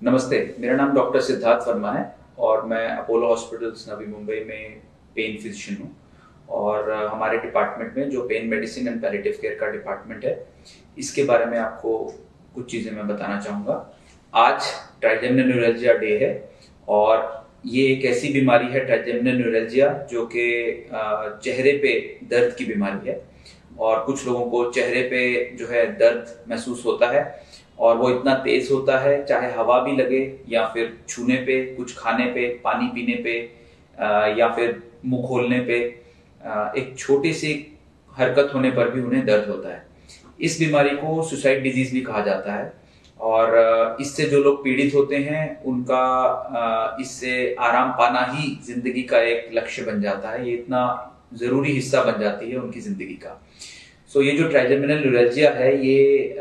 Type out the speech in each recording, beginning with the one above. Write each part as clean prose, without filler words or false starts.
नमस्ते, मेरा नाम डॉक्टर सिद्धार्थ वर्मा है और मैं अपोलो हॉस्पिटल्स नवी मुंबई में पेन फिजिशियन हूँ। और हमारे डिपार्टमेंट में जो pen medicine and palliative care का डिपार्टमेंट है, इसके बारे में आपको कुछ चीज़ें मैं बताना चाहूँगा। आज ट्राइजेमिनल न्यूरैल्जिया डे है और ये एक ऐसी बीमारी है ट्राइजेमिनल न्यूरैल्जिया जो कि चेहरे पे दर्द की बीमारी है और कुछ लोगों को चेहरे पे जो है दर्द महसूस होता है और वो इतना तेज होता है, चाहे हवा भी लगे या फिर छूने पे, कुछ खाने पे, पानी पीने पे या फिर मुंह खोलने पे, एक छोटी सी हरकत होने पर भी उन्हें दर्द होता है। इस बीमारी को सुसाइड डिजीज भी कहा जाता है और इससे जो लोग पीड़ित होते हैं उनका इससे आराम पाना ही जिंदगी का एक लक्ष्य बन जाता है। ये इतना जरूरी हिस्सा बन जाती है उनकी जिंदगी का। ये जो ट्राइजेमिनल न्यूरैल्जिया है, ये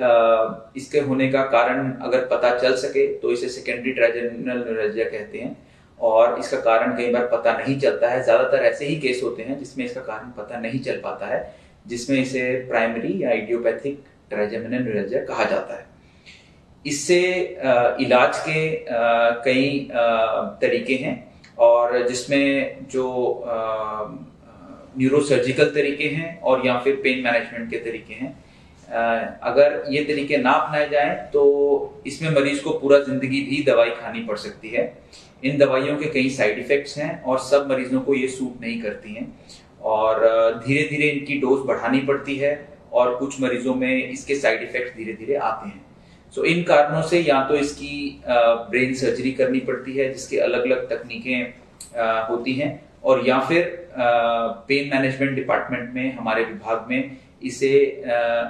इसके होने का कारण अगर पता चल सके तो इसे सेकेंडरी ट्राइजेमिनल न्यूरैल्जिया कहते हैं और इसका कारण कई बार पता नहीं चलता है। ज्यादातर ऐसे ही केस होते हैं जिसमें इसका कारण पता नहीं चल पाता है, जिसमें इसे प्राइमरी या इडियोपैथिक ट्राइजेमिनल न्यूरैल्जिया कहा जाता है। इससे इलाज के कई तरीके हैं और जिसमें जो न्यूरोसर्जिकल तरीके हैं और या फिर पेन मैनेजमेंट के तरीके हैं। अगर ये तरीके ना अपनाए जाएं तो इसमें मरीज को पूरा जिंदगी भी दवाई खानी पड़ सकती है। इन दवाइयों के कई साइड इफेक्ट्स हैं और सब मरीजों को ये सूट नहीं करती हैं और धीरे धीरे इनकी डोज बढ़ानी पड़ती है और कुछ मरीजों में इसके साइड इफेक्ट्स धीरे धीरे आते हैं। इन कारणों से या तो इसकी ब्रेन सर्जरी करनी पड़ती है, जिसकी अलग अलग तकनीकें होती हैं, और या फिर पेन मैनेजमेंट डिपार्टमेंट में हमारे विभाग में इसे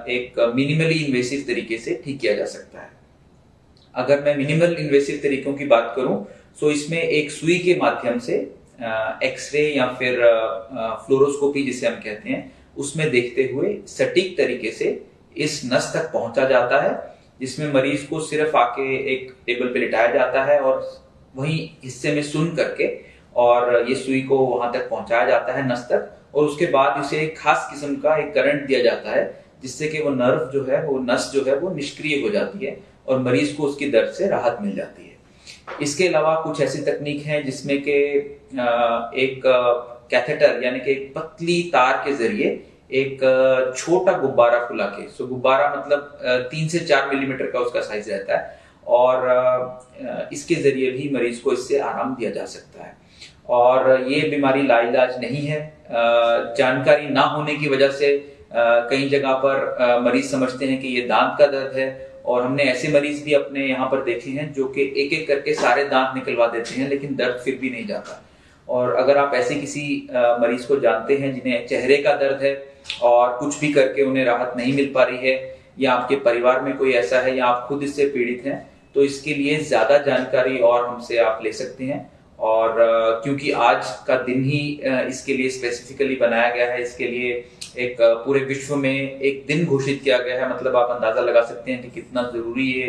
एक मिनिमली इन्वेसिव तरीके से ठीक किया जा सकता है। अगर मैं मिनिमल इन्वेसिव तरीकों की बात करूं तो इसमें एक सुई के माध्यम से एक्सरे या फिर फ्लोरोस्कोपी जिसे हम कहते हैं, उसमें देखते हुए सटीक तरीके से इस नस तक पहुंचा जाता है, जिसमें मरीज को सिर्फ आके एक टेबल पे लिटाया जाता है और वही हिस्से में सुन करके और ये सुई को वहां तक पहुंचाया जाता है नस तक, और उसके बाद इसे एक खास किस्म का एक करंट दिया जाता है जिससे कि वो नर्व जो है, वो नस जो है वो निष्क्रिय हो जाती है और मरीज को उसकी दर्द से राहत मिल जाती है। इसके अलावा कुछ ऐसी तकनीक है जिसमें कि एक कैथेटर यानी कि एक पतली तार के जरिए एक छोटा गुब्बारा फुला के, गुब्बारा मतलब 3 से 4 मिलीमीटर का उसका साइज रहता है और इसके जरिए भी मरीज को इससे आराम दिया जा सकता है। और ये बीमारी लाइलाज नहीं है। जानकारी ना होने की वजह से कई जगह पर मरीज समझते हैं कि ये दांत का दर्द है, और हमने ऐसे मरीज भी अपने यहाँ पर देखे हैं जो कि एक एक करके सारे दांत निकलवा देते हैं लेकिन दर्द फिर भी नहीं जाता। और अगर आप ऐसे किसी मरीज को जानते हैं जिन्हें चेहरे का दर्द है और कुछ भी करके उन्हें राहत नहीं मिल पा रही है, या आपके परिवार में कोई ऐसा है या आप खुद इससे पीड़ित हैं, तो इसके लिए ज्यादा जानकारी और हमसे आप ले सकते हैं। और क्योंकि आज का दिन ही इसके लिए स्पेसिफिकली बनाया गया है, इसके लिए एक पूरे विश्व में एक दिन घोषित किया गया है, मतलब आप अंदाजा लगा सकते हैं कि कितना जरूरी ये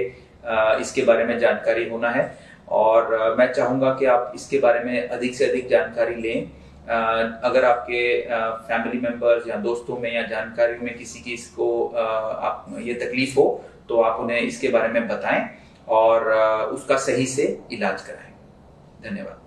इसके बारे में जानकारी होना है। और मैं चाहूंगा कि आप इसके बारे में अधिक से अधिक जानकारी लें। अगर आपके फैमिली मेंबर्स या दोस्तों में या जानकारियों में किसी की इसको आप ये तकलीफ हो तो आप उन्हें इसके बारे में बताएं और उसका सही से इलाज कराएं। धन्यवाद।